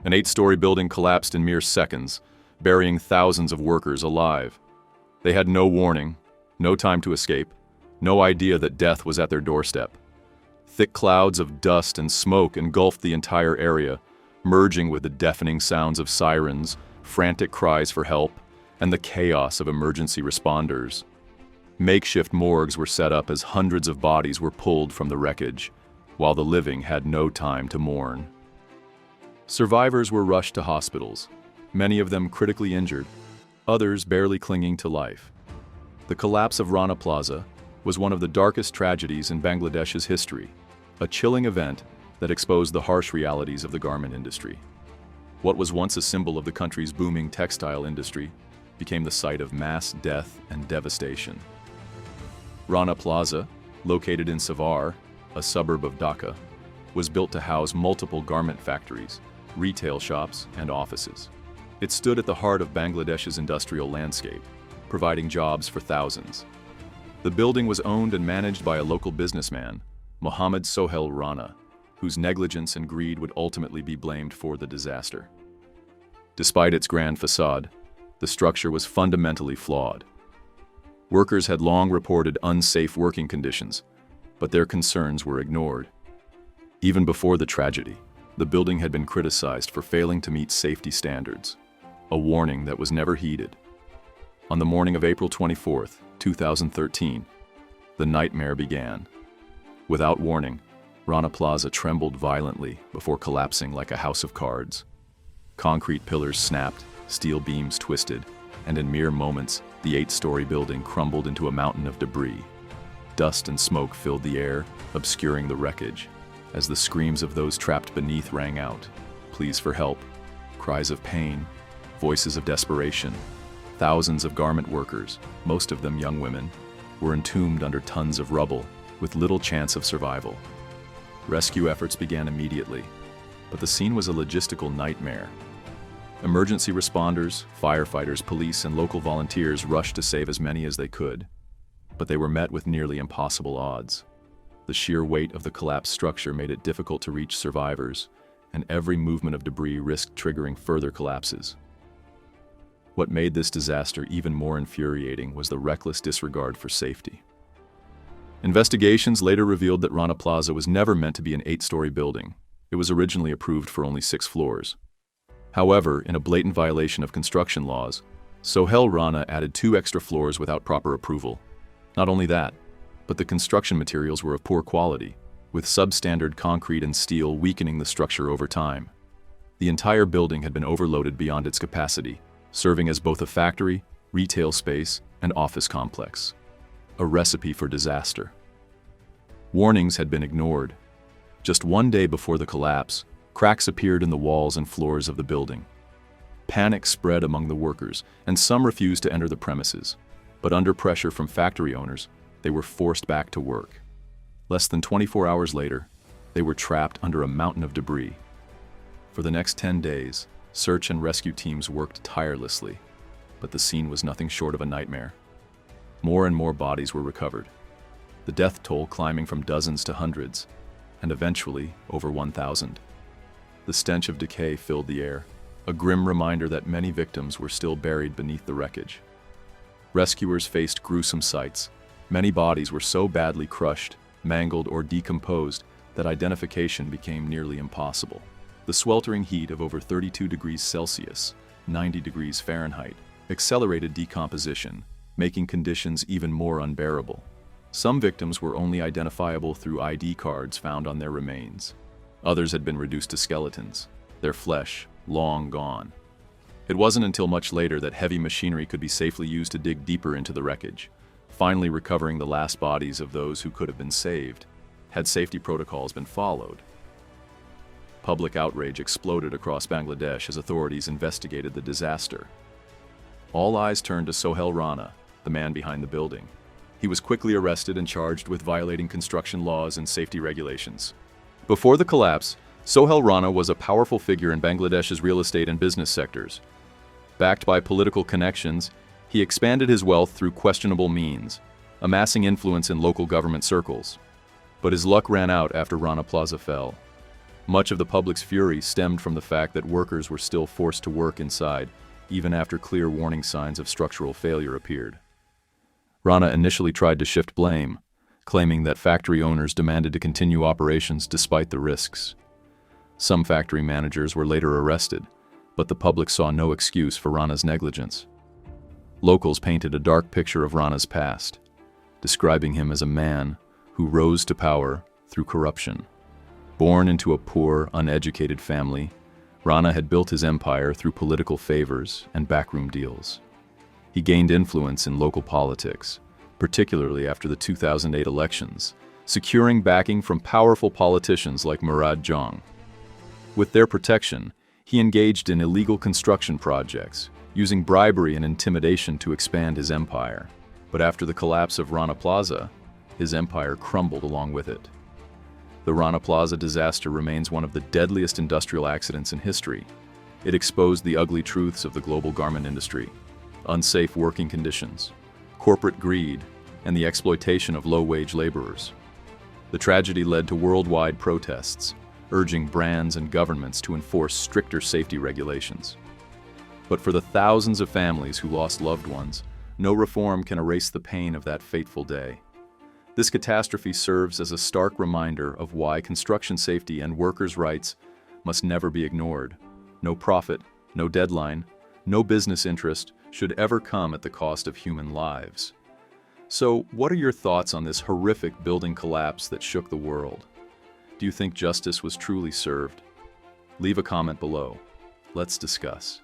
An 8-story building collapsed in mere seconds, burying thousands of workers alive. They had no warning, no time to escape, no idea that death was at their doorstep. Thick clouds of dust and smoke engulfed the entire area, merging with the deafening sounds of sirens, frantic cries for help, and the chaos of emergency responders. Makeshift morgues were set up as hundreds of bodies were pulled from the wreckage, while the living had no time to mourn. Survivors were rushed to hospitals, many of them critically injured, others barely clinging to life. The collapse of Rana Plaza was one of the darkest tragedies in Bangladesh's history, a chilling event that exposed the harsh realities of the garment industry. What was once a symbol of the country's booming textile industry became the site of mass death and devastation. Rana Plaza, located in Savar, a suburb of Dhaka, was built to house multiple garment factories, retail shops, and offices. It stood at the heart of Bangladesh's industrial landscape, providing jobs for thousands. The building was owned and managed by a local businessman, Mohammad Sohail Rana, whose negligence and greed would ultimately be blamed for the disaster. Despite its grand facade, the structure was fundamentally flawed. Workers had long reported unsafe working conditions, but their concerns were ignored. Even before the tragedy, the building had been criticized for failing to meet safety standards, a warning that was never heeded. On the morning of April 24, 2013, the nightmare began. Without warning, Rana Plaza trembled violently before collapsing like a house of cards. Concrete pillars snapped, steel beams twisted, and in mere moments, the 8-story building crumbled into a mountain of debris. Dust and smoke filled the air, obscuring the wreckage, as the screams of those trapped beneath rang out. Pleas for help, cries of pain, voices of desperation. Thousands of garment workers, most of them young women, were entombed under tons of rubble, with little chance of survival. Rescue efforts began immediately, but the scene was a logistical nightmare. Emergency responders, firefighters, police, and local volunteers rushed to save as many as they could, but they were met with nearly impossible odds. The sheer weight of the collapsed structure made it difficult to reach survivors, and every movement of debris risked triggering further collapses. What made this disaster even more infuriating was the reckless disregard for safety. Investigations later revealed that Rana Plaza was never meant to be an 8-story building. It was originally approved for only 6 floors. However, in a blatant violation of construction laws, Sohail Rana added 2 extra floors without proper approval. Not only that, but the construction materials were of poor quality, with substandard concrete and steel weakening the structure over time. The entire building had been overloaded beyond its capacity, serving as both a factory, retail space, and office complex. A recipe for disaster. Warnings had been ignored. Just one day before the collapse, cracks appeared in the walls and floors of the building. Panic spread among the workers, and some refused to enter the premises. But under pressure from factory owners, they were forced back to work. Less than 24 hours later, they were trapped under a mountain of debris. For the next 10 days, search and rescue teams worked tirelessly, but the scene was nothing short of a nightmare. More and more bodies were recovered, the death toll climbing from dozens to hundreds, and eventually over 1,000. The stench of decay filled the air, a grim reminder that many victims were still buried beneath the wreckage. Rescuers faced gruesome sights. Many bodies were so badly crushed, mangled, or decomposed that identification became nearly impossible. The sweltering heat of over 32 degrees Celsius, 90 degrees Fahrenheit, accelerated decomposition, making conditions even more unbearable. Some victims were only identifiable through ID cards found on their remains. Others had been reduced to skeletons, their flesh long gone. It wasn't until much later that heavy machinery could be safely used to dig deeper into the wreckage, finally recovering the last bodies of those who could have been saved, had safety protocols been followed. Public outrage exploded across Bangladesh as authorities investigated the disaster. All eyes turned to Sohail Rana, the man behind the building. He was quickly arrested and charged with violating construction laws and safety regulations. Before the collapse, Sohail Rana was a powerful figure in Bangladesh's real estate and business sectors. Backed by political connections, he expanded his wealth through questionable means, amassing influence in local government circles. But his luck ran out after Rana Plaza fell. Much of the public's fury stemmed from the fact that workers were still forced to work inside, even after clear warning signs of structural failure appeared. Rana initially tried to shift blame, claiming that factory owners demanded to continue operations despite the risks. Some factory managers were later arrested, but the public saw no excuse for Rana's negligence. Locals painted a dark picture of Rana's past, describing him as a man who rose to power through corruption. Born into a poor, uneducated family, Rana had built his empire through political favors and backroom deals. He gained influence in local politics, particularly after the 2008 elections, securing backing from powerful politicians like Murad Jong. With their protection, he engaged in illegal construction projects, using bribery and intimidation to expand his empire. But after the collapse of Rana Plaza, his empire crumbled along with it. The Rana Plaza disaster remains one of the deadliest industrial accidents in history. It exposed the ugly truths of the global garment industry: unsafe working conditions, corporate greed, and the exploitation of low-wage laborers. The tragedy led to worldwide protests, urging brands and governments to enforce stricter safety regulations. But for the thousands of families who lost loved ones, no reform can erase the pain of that fateful day. This catastrophe serves as a stark reminder of why construction safety and workers' rights must never be ignored. No profit, no deadline, no business interest should ever come at the cost of human lives. So, what are your thoughts on this horrific building collapse that shook the world? Do you think justice was truly served? Leave a comment below. Let's discuss.